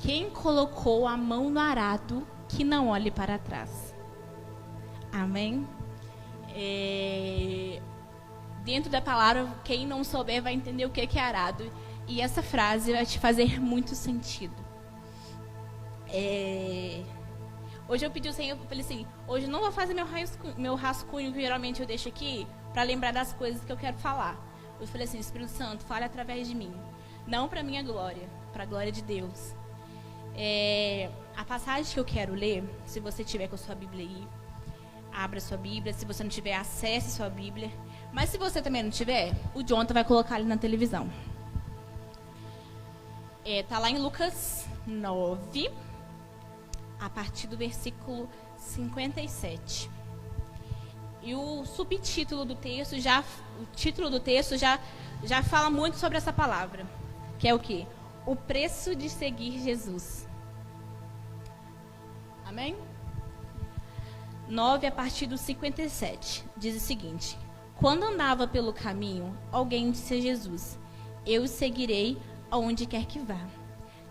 Quem colocou a mão no arado, que não olhe para trás. Amém? Dentro da palavra, quem não souber vai entender o que é arado. E essa frase vai te fazer muito sentido. Hoje eu pedi ao Senhor, eu falei assim, hoje eu não vou fazer meu rascunho que geralmente eu deixo aqui, para lembrar das coisas que eu quero falar. Eu falei assim, Espírito Santo, fale através de mim. Não para minha glória, para a glória de Deus. A passagem que eu quero ler, se você tiver com a sua Bíblia aí, abra sua Bíblia. Se você não tiver, acesse sua Bíblia. Mas se você também não tiver, o Jonathan vai colocar ali na televisão. Tá lá em Lucas 9, a partir do versículo 57. E o subtítulo do texto, o título do texto já fala muito sobre essa palavra. Que é o quê? O preço de seguir Jesus. Amém? 9, a partir do 57. Diz o seguinte: quando andava pelo caminho, alguém disse a Jesus: eu o seguirei aonde quer que vá.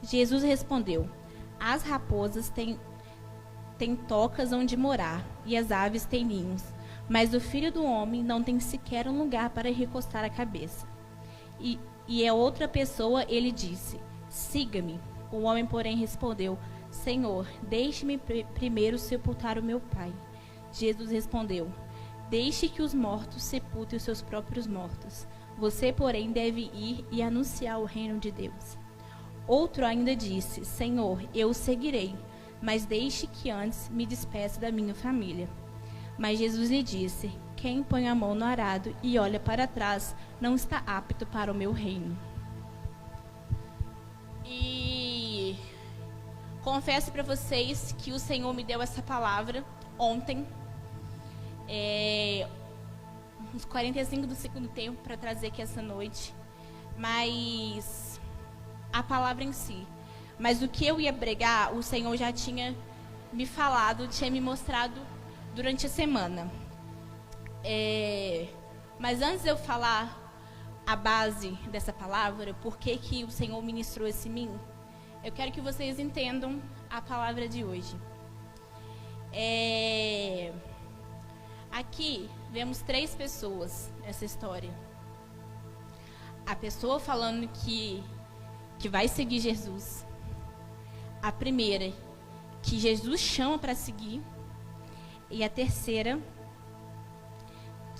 Jesus respondeu: as raposas têm tocas onde morar, e as aves têm ninhos, mas o Filho do Homem não tem sequer um lugar para recostar a cabeça. E a outra pessoa ele disse: siga-me. O homem, porém, respondeu: Senhor, deixe-me primeiro sepultar o meu pai. Jesus respondeu: deixe que os mortos sepultem os seus próprios mortos. Você, porém, deve ir e anunciar o reino de Deus. Outro ainda disse: Senhor, eu o seguirei, mas deixe que antes me despeça da minha família. Mas Jesus lhe disse: quem põe a mão no arado e olha para trás não está apto para o meu reino. E confesso para vocês que o Senhor me deu essa palavra ontem, uns 45 do segundo tempo, para trazer aqui essa noite. Mas a palavra em si. Mas o que eu ia pregar, o Senhor já tinha me falado, tinha me mostrado durante a semana. Mas antes de eu falar a base dessa palavra, por que o Senhor ministrou isso em mim, eu quero que vocês entendam a palavra de hoje. Aqui vemos 3 pessoas nessa história. A pessoa falando que vai seguir Jesus. A primeira, que Jesus chama para seguir. E a terceira,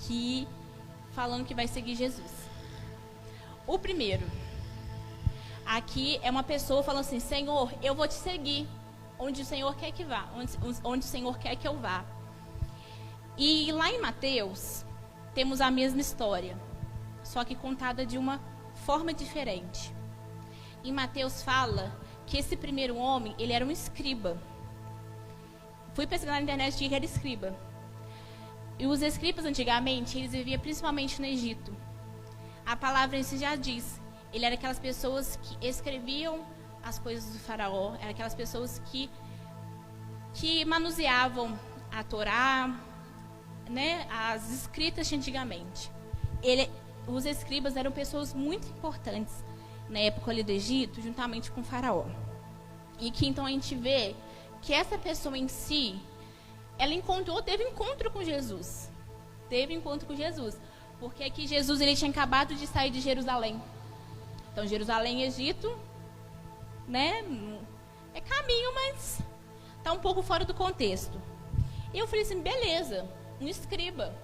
que falando que vai seguir Jesus. O primeiro, aqui é uma pessoa falando assim: Senhor, eu vou te seguir onde o Senhor quer que vá, onde o Senhor quer que eu vá. E lá em Mateus, temos a mesma história, só que contada de uma forma diferente. Em Mateus fala que esse primeiro homem, ele era um escriba. Fui pesquisar na internet que ele era escriba. E os escribas antigamente, eles viviam principalmente no Egito. A palavra em si já diz, ele era aquelas pessoas que escreviam as coisas do faraó, eram aquelas pessoas que manuseavam a Torá, né, as escritas de antigamente. Os escribas eram pessoas muito importantes na época ali do Egito, juntamente com o faraó. E que então a gente vê que essa pessoa em si, ela teve encontro com Jesus. Teve encontro com Jesus. Porque aqui Jesus, ele tinha acabado de sair de Jerusalém. Então, Jerusalém e Egito, né, é caminho, mas está um pouco fora do contexto. E eu falei assim, beleza, um escriba,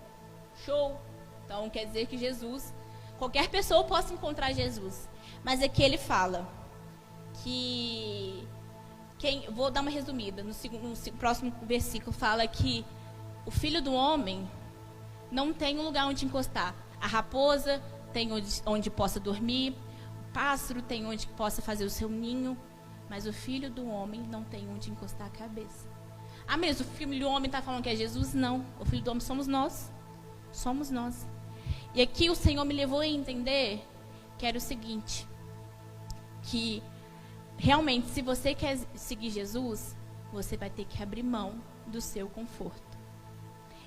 show. Então, quer dizer que Jesus, qualquer pessoa possa encontrar Jesus. Mas aqui ele fala que... vou dar uma resumida. No próximo versículo fala que o Filho do Homem não tem um lugar onde encostar. A raposa tem onde possa dormir, o pássaro tem onde possa fazer o seu ninho, mas o Filho do Homem não tem onde encostar a cabeça. Ah, mesmo, o Filho do Homem está falando que é Jesus? Não, o Filho do Homem somos nós. Somos nós. E aqui o Senhor me levou a entender que era o seguinte, que realmente, se você quer seguir Jesus, você vai ter que abrir mão do seu conforto.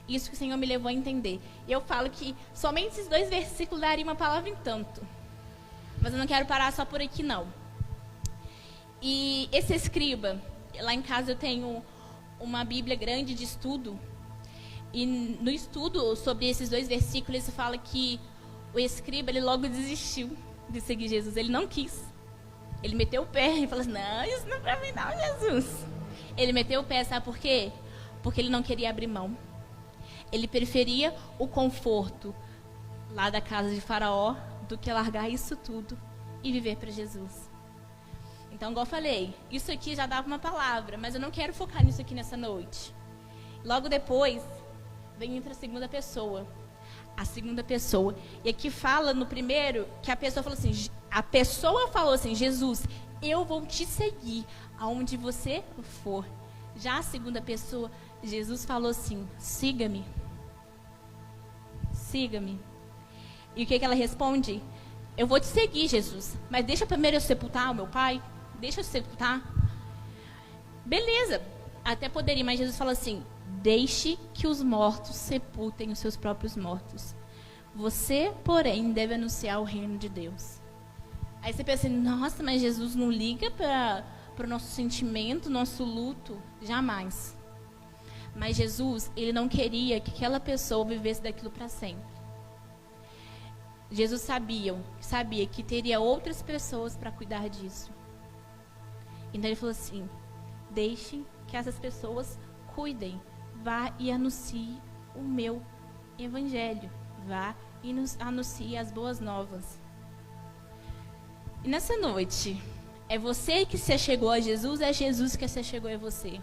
Isso que o Senhor me levou a entender. Eu falo que somente esses 2 versículos dariam uma palavra em tanto. Mas eu não quero parar só por aqui, não. E esse escriba, lá em casa eu tenho uma Bíblia grande de estudo. E no estudo sobre esses 2 versículos, ele fala que o escriba, ele logo desistiu de seguir Jesus. Ele não quis. Ele meteu o pé e falou assim, não, isso não é para mim não, Jesus. Ele meteu o pé, sabe por quê? Porque ele não queria abrir mão. Ele preferia o conforto lá da casa de Faraó do que largar isso tudo e viver para Jesus. Então, igual eu falei, isso aqui já dava uma palavra, mas eu não quero focar nisso aqui nessa noite. Logo depois, vem entra a segunda pessoa. A segunda pessoa. E aqui fala no primeiro que a pessoa falou assim, Jesus, eu vou te seguir aonde você for. Já a segunda pessoa, Jesus falou assim, siga-me. Siga-me. E o que ela responde? Eu vou te seguir, Jesus, mas deixa primeiro eu sepultar o meu pai. Deixa eu sepultar. Beleza, até poderia, mas Jesus fala assim, deixe que os mortos sepultem os seus próprios mortos. Você, porém, deve anunciar o reino de Deus. Aí você pensa assim, nossa, mas Jesus não liga para o nosso sentimento, nosso luto. Jamais. Mas Jesus, ele não queria que aquela pessoa vivesse daquilo para sempre. Jesus sabia que teria outras pessoas para cuidar disso. Então ele falou assim, deixe que essas pessoas cuidem. Vá e anuncie o meu evangelho. Vá e anuncie as boas novas. E nessa noite, é você que se achegou a Jesus, é Jesus que se achegou a você.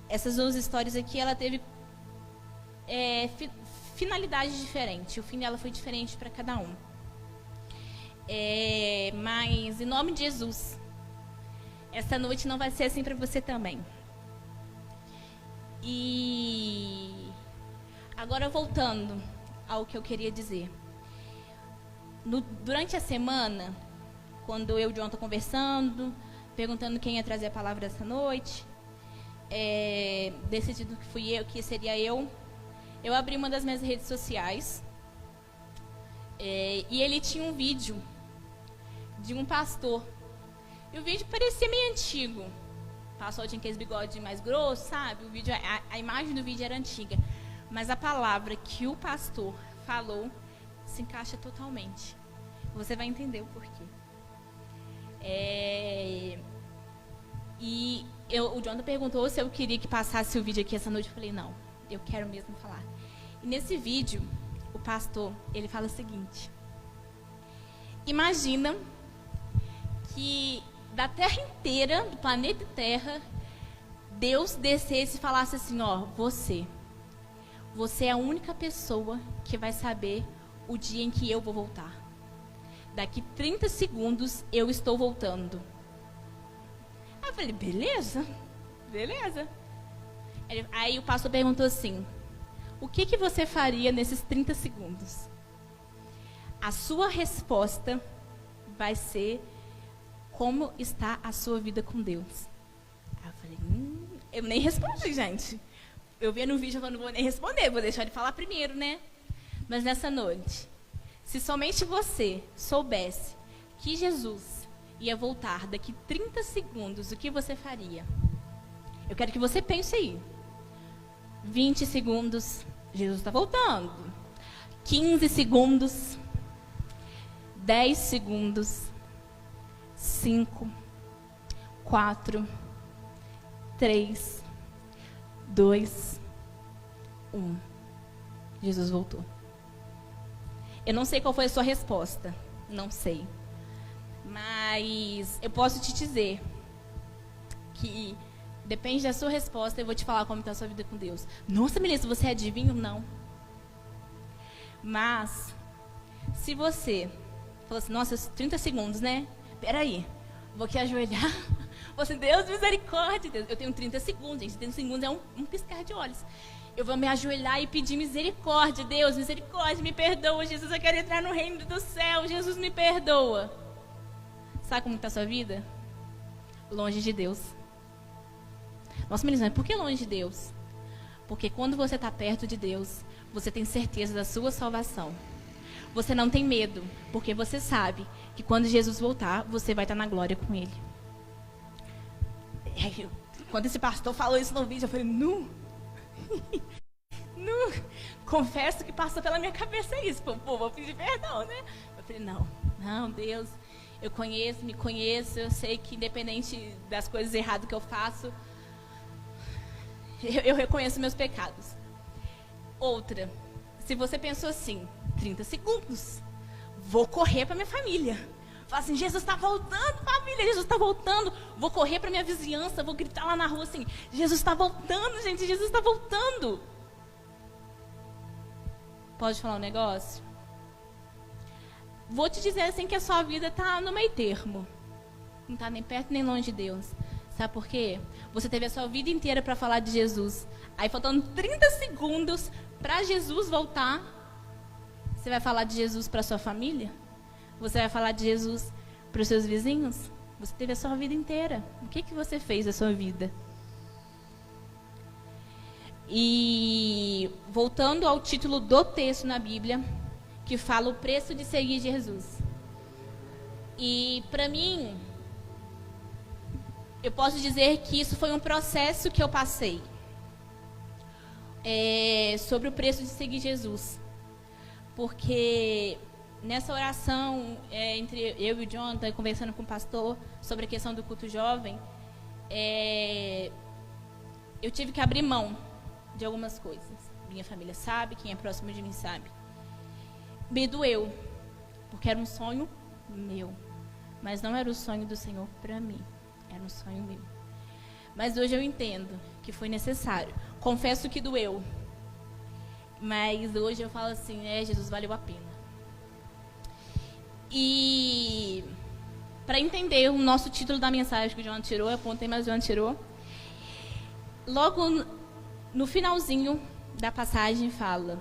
Essas 2 histórias aqui, ela teve finalidades diferentes. O fim dela foi diferente para cada um. Mas, em nome de Jesus, essa noite não vai ser assim para você também. E agora voltando ao que eu queria dizer. Durante a semana, quando eu e o John estamos conversando, perguntando quem ia trazer a palavra dessa noite, decidido que fui eu, que seria eu abri uma das minhas redes sociais e ele tinha um vídeo de um pastor. E o vídeo parecia meio antigo. O pastor tinha aqueles bigode mais grosso, sabe? O vídeo, a imagem do vídeo era antiga. Mas a palavra que o pastor falou se encaixa totalmente. Você vai entender o porquê. O Jonathan perguntou se eu queria que passasse o vídeo aqui essa noite. Eu falei, não, eu quero mesmo falar. E nesse vídeo, o pastor, ele fala o seguinte. Imagina que da Terra inteira, do planeta Terra, Deus descesse e falasse assim, ó, você é a única pessoa que vai saber o dia em que eu vou voltar. Daqui 30 segundos eu estou voltando. Aí eu falei, beleza. Aí o pastor perguntou assim, o que você faria nesses 30 segundos? A sua resposta vai ser como está a sua vida com Deus. Aí eu falei, eu nem respondi, gente. Eu vi no vídeo, eu não vou nem responder, vou deixar ele falar primeiro, né? Mas nessa noite, se somente você soubesse que Jesus ia voltar daqui 30 segundos, o que você faria? Eu quero que você pense aí. 20 segundos, Jesus está voltando. 15 segundos. 10 segundos. 5, 4, 3, 2, 1. Jesus voltou. Eu não sei qual foi a sua resposta. Não sei. Mas eu posso te dizer que depende da sua resposta, eu vou te falar como está a sua vida com Deus. Nossa, Melissa, você é adivinho? Não. Mas, se você falou assim, nossa, 30 segundos, né? Peraí, vou aqui ajoelhar. Você, Deus, misericórdia, Deus. Eu tenho 30 segundos, gente. 30 segundos é um piscar de olhos. Eu vou me ajoelhar e pedir misericórdia. Deus, misericórdia, me perdoa. Jesus, eu quero entrar no reino do céu. Jesus, me perdoa. Sabe como está a sua vida? Longe de Deus. Nossa, Melissa, por que longe de Deus? Porque quando você está perto de Deus, você tem certeza da sua salvação. Você não tem medo, porque você sabe que quando Jesus voltar, você vai estar na glória com Ele. E aí, quando esse pastor falou isso no vídeo, eu falei, nu. Confesso que passou pela minha cabeça isso. Pô, vou pedir perdão, né? Eu falei, não, Deus, eu conheço, me conheço, eu sei que independente das coisas erradas que eu faço, eu reconheço meus pecados. Outra, se você pensou assim, 30 segundos, vou correr para minha família. Fala assim, Jesus está voltando, família, Jesus está voltando. Vou correr para minha vizinhança, vou gritar lá na rua assim, Jesus está voltando, gente, Jesus está voltando. Pode falar um negócio? Vou te dizer assim que a sua vida está no meio termo. Não está nem perto nem longe de Deus. Sabe por quê? Você teve a sua vida inteira para falar de Jesus. Aí faltando 30 segundos para Jesus voltar, você vai falar de Jesus para sua família? Você vai falar de Jesus para os seus vizinhos? Você teve a sua vida inteira. O que você fez da sua vida? E voltando ao título do texto na Bíblia, que fala o preço de seguir Jesus. E para mim, eu posso dizer que isso foi um processo que eu passei. Sobre o preço de seguir Jesus. Porque nessa oração, entre eu e o Jonathan, conversando com o pastor sobre a questão do culto jovem, eu tive que abrir mão de algumas coisas. Minha família sabe, quem é próximo de mim sabe. Me doeu, porque era um sonho meu. Mas não era o sonho do Senhor para mim. Era um sonho meu. Mas hoje eu entendo que foi necessário. Confesso que doeu. Mas hoje eu falo assim, Jesus, valeu a pena. E para entender o nosso título da mensagem que o João tirou, eu apontei, mas o João tirou. Logo no finalzinho da passagem fala: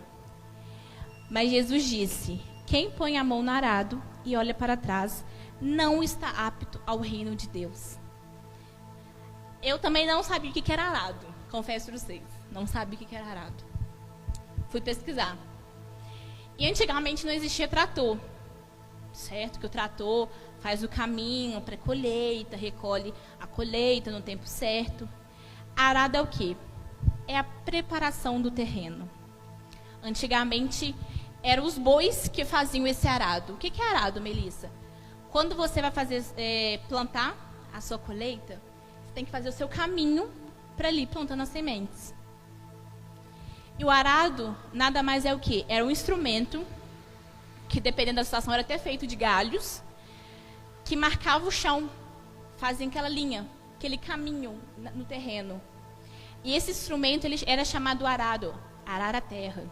mas Jesus disse, quem põe a mão no arado e olha para trás, não está apto ao reino de Deus. Eu também não sabia o que era arado, confesso para vocês. Não sabia o que era arado. Fui pesquisar. E antigamente não existia trator. Certo? Que o trator faz o caminho para colheita, recolhe a colheita no tempo certo. Arado é o quê? É a preparação do terreno. Antigamente, eram os bois que faziam esse arado. O que é arado, Melissa? Quando você vai fazer plantar a sua colheita, você tem que fazer o seu caminho para ali plantando as sementes. E o arado nada mais é o quê? Era um instrumento que, dependendo da situação, era até feito de galhos, que marcava o chão, fazia aquela linha, aquele caminho no terreno. E esse instrumento ele era chamado arado, arar a terra.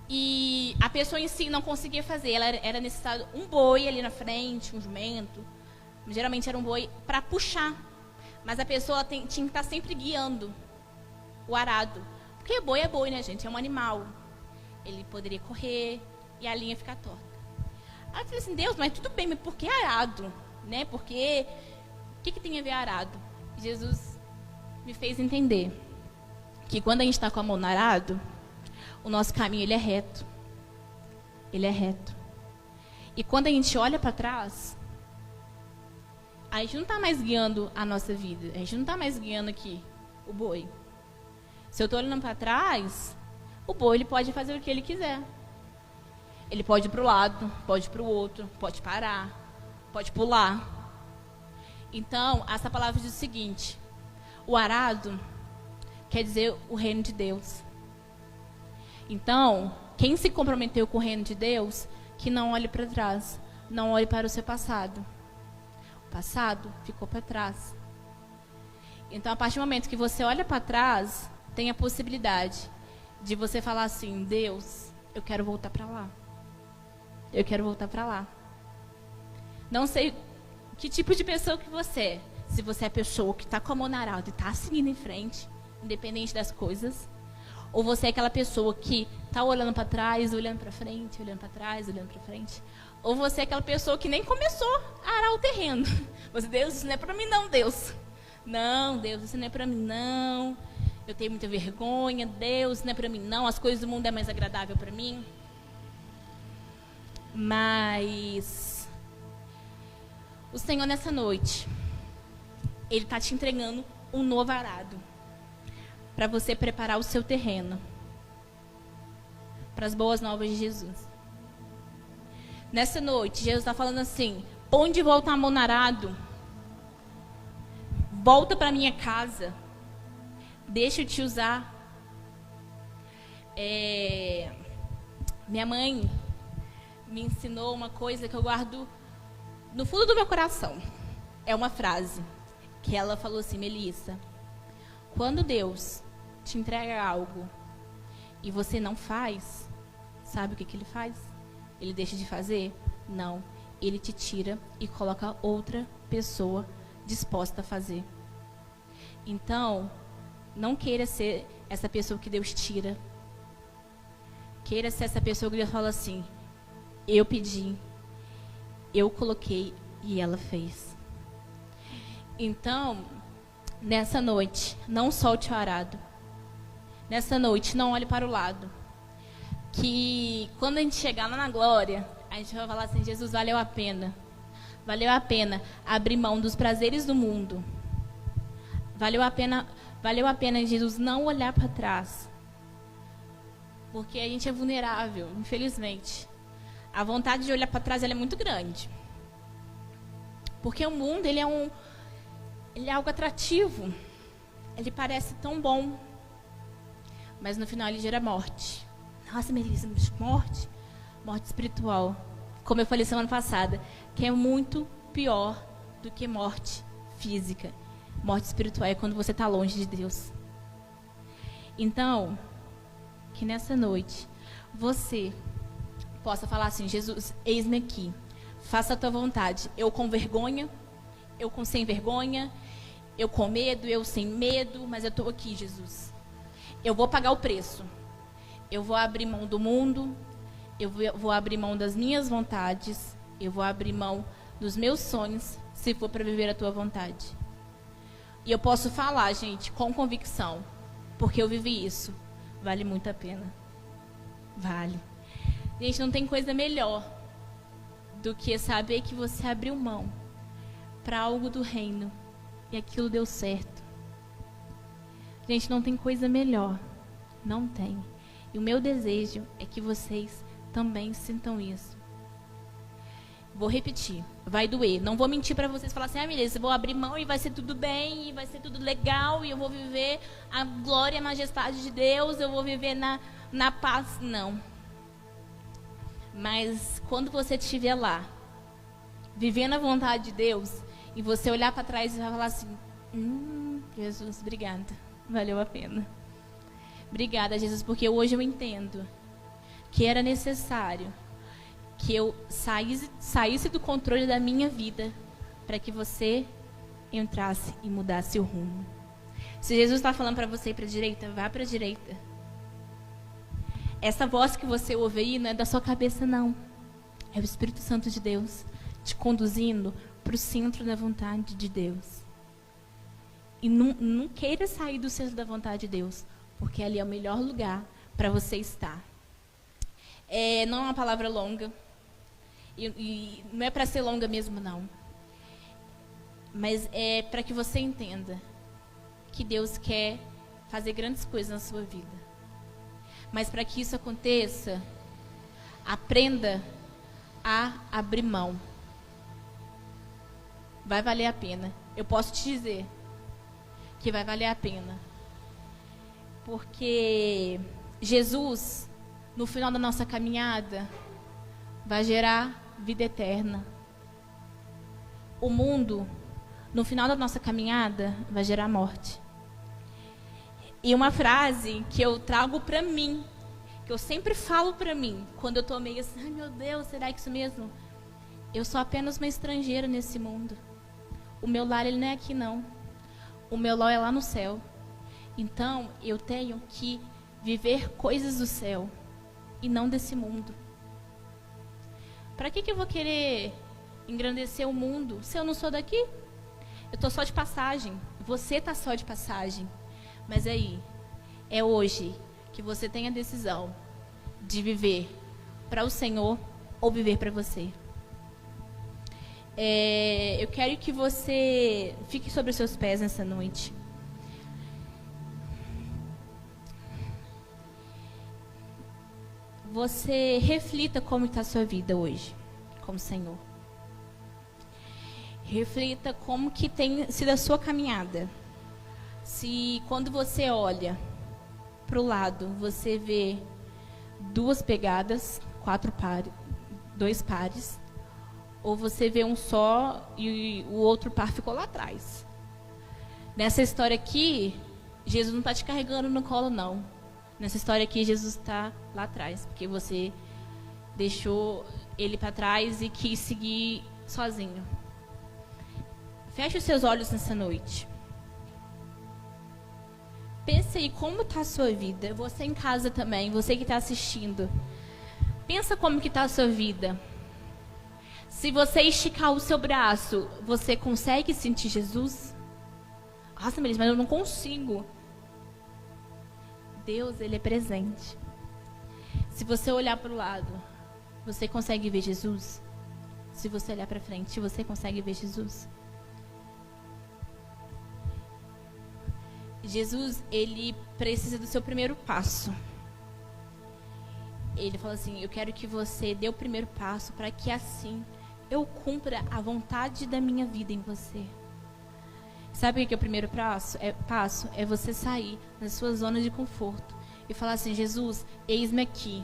E a pessoa em si não conseguia fazer, ela era necessário um boi ali na frente, um jumento, geralmente era um boi para puxar, mas a pessoa tinha que estar sempre guiando o arado, porque boi é boi, né, gente? É um animal, ele poderia correr e a linha ficar torta. Aí eu falei assim, Deus, mas tudo bem, mas por que arado? Né? Porque, o que tem a ver arado? E Jesus me fez entender que quando a gente está com a mão no arado, o nosso caminho ele é reto. Ele é reto. E quando a gente olha para trás, a gente não está mais guiando a nossa vida. A gente não está mais guiando aqui o boi. Se eu estou olhando para trás, o boi ele pode fazer o que ele quiser. Ele pode ir para o lado, pode ir para o outro, pode parar, pode pular. Então, essa palavra diz o seguinte: o arado quer dizer o reino de Deus. Então, quem se comprometeu com o reino de Deus, que não olhe para trás, não olhe para o seu passado. O passado ficou para trás. Então, a partir do momento que você olha para trás, tem a possibilidade de você falar assim, Deus, eu quero voltar para lá. Eu quero voltar para lá. Não sei que tipo de pessoa que você é. Se você é a pessoa que está com a mão na arado e está seguindo em frente, independente das coisas, ou você é aquela pessoa que está olhando para trás, olhando para frente, olhando para trás, olhando para frente, ou você é aquela pessoa que nem começou a arar o terreno. Você, Deus, isso não é para mim não, Deus. Não, Deus, isso não é para mim não. Eu tenho muita vergonha, Deus, isso não é para mim não. As coisas do mundo é mais agradável para mim. Mas o Senhor nessa noite Ele está te entregando um novo arado para você preparar o seu terreno para as boas novas de Jesus. Nessa noite, Jesus está falando assim: põe de volta a mão no arado, volta para minha casa, deixa eu te usar. Minha mãe me ensinou uma coisa que eu guardo no fundo do meu coração. É uma frase que ela falou assim: Melissa, quando Deus te entrega algo e você não faz, sabe o que ele faz? Ele deixa de fazer? Não. Ele te tira e coloca outra pessoa disposta a fazer. Então, não queira ser essa pessoa que Deus tira. Queira ser essa pessoa que Deus fala assim: eu pedi, eu coloquei e ela fez. Então, nessa noite, não solte o arado. Nessa noite, não olhe para o lado. Que quando a gente chegar lá na glória, a gente vai falar assim: Jesus, valeu a pena. Valeu a pena abrir mão dos prazeres do mundo. Valeu a pena, Jesus, não olhar para trás. Porque a gente é vulnerável, infelizmente. A vontade de olhar para trás ela é muito grande. Porque o mundo, ele é algo atrativo. Ele parece tão bom. Mas no final ele gera morte. Nossa, Melissa, morte? Morte espiritual. Como eu falei semana passada, que é muito pior do que morte física. Morte espiritual é quando você está longe de Deus. Então, que nessa noite você possa falar assim: Jesus, eis-me aqui, faça a tua vontade. Eu com vergonha, eu com sem vergonha, eu com medo, eu sem medo, mas eu estou aqui, Jesus. Eu vou pagar o preço. Eu vou abrir mão do mundo, eu vou abrir mão das minhas vontades, eu vou abrir mão dos meus sonhos, se for para viver a tua vontade. E eu posso falar, gente, com convicção, porque eu vivi isso. Vale muito a pena. Vale. Gente, não tem coisa melhor do que saber que você abriu mão para algo do reino e aquilo deu certo. Gente, não tem coisa melhor. Não tem. E o meu desejo é que vocês também sintam isso. Vou repetir. Vai doer. Não vou mentir para vocês, falar assim: beleza, eu vou abrir mão e vai ser tudo bem, e vai ser tudo legal, e eu vou viver a glória e a majestade de Deus, eu vou viver na paz. Não. Mas quando você estiver lá, vivendo a vontade de Deus, e você olhar para trás e vai falar assim: Jesus, obrigada. Valeu a pena. Obrigada, Jesus, porque hoje eu entendo que era necessário que eu saísse do controle da minha vida para que você entrasse e mudasse o rumo. Se Jesus está falando para você ir para a direita, vá para a direita. Essa voz que você ouve aí não é da sua cabeça, não. É o Espírito Santo de Deus te conduzindo para o centro da vontade de Deus. E não queira sair do centro da vontade de Deus, porque ali é o melhor lugar para você estar. Não é uma palavra longa. E não é para ser longa mesmo, não. Mas é para que você entenda que Deus quer fazer grandes coisas na sua vida. Mas para que isso aconteça, aprenda a abrir mão. Vai valer a pena. Eu posso te dizer que vai valer a pena. Porque Jesus, no final da nossa caminhada, vai gerar vida eterna. O mundo, no final da nossa caminhada, vai gerar morte. E uma frase que eu trago para mim, que eu sempre falo para mim, quando eu tô meio assim: ai meu Deus, será que isso mesmo? Eu sou apenas uma estrangeira nesse mundo. O meu lar, ele não é aqui, não. O meu lar é lá no céu. Então, eu tenho que viver coisas do céu e não desse mundo. Para que eu vou querer engrandecer o mundo se eu não sou daqui? Eu estou só de passagem. Você está só de passagem. Mas aí, é hoje que você tem a decisão de viver para o Senhor ou viver para você. Eu quero que você fique sobre os seus pés nessa noite. Você reflita como está a sua vida hoje, com o Senhor. Reflita como que tem sido a sua caminhada. Se quando você olha para o lado, você vê 2 pegadas, 2 pares, ou você vê um só e o outro par ficou lá atrás. Nessa história aqui, Jesus não está te carregando no colo, não. Nessa história aqui, Jesus está lá atrás, porque você deixou ele para trás e quis seguir sozinho. Feche os seus olhos nessa noite. Pense aí como está a sua vida. Você em casa também, você que está assistindo. Pensa como que está a sua vida. Se você esticar o seu braço, você consegue sentir Jesus? Nossa, Melissa, mas eu não consigo. Deus, Ele é presente. Se você olhar para o lado, você consegue ver Jesus? Se você olhar para frente, você consegue ver Jesus? Jesus, Ele precisa do seu primeiro passo. Ele fala assim, eu quero que você dê o primeiro passo para que assim eu cumpra a vontade da minha vida em você. Sabe o que é o primeiro passo? É você sair da sua zona de conforto e falar assim, Jesus, eis-me aqui.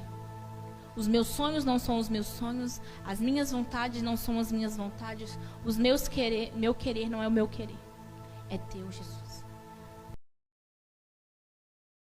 Os meus sonhos não são os meus sonhos, as minhas vontades não são as minhas vontades, meu querer não é o meu querer. É teu, Jesus.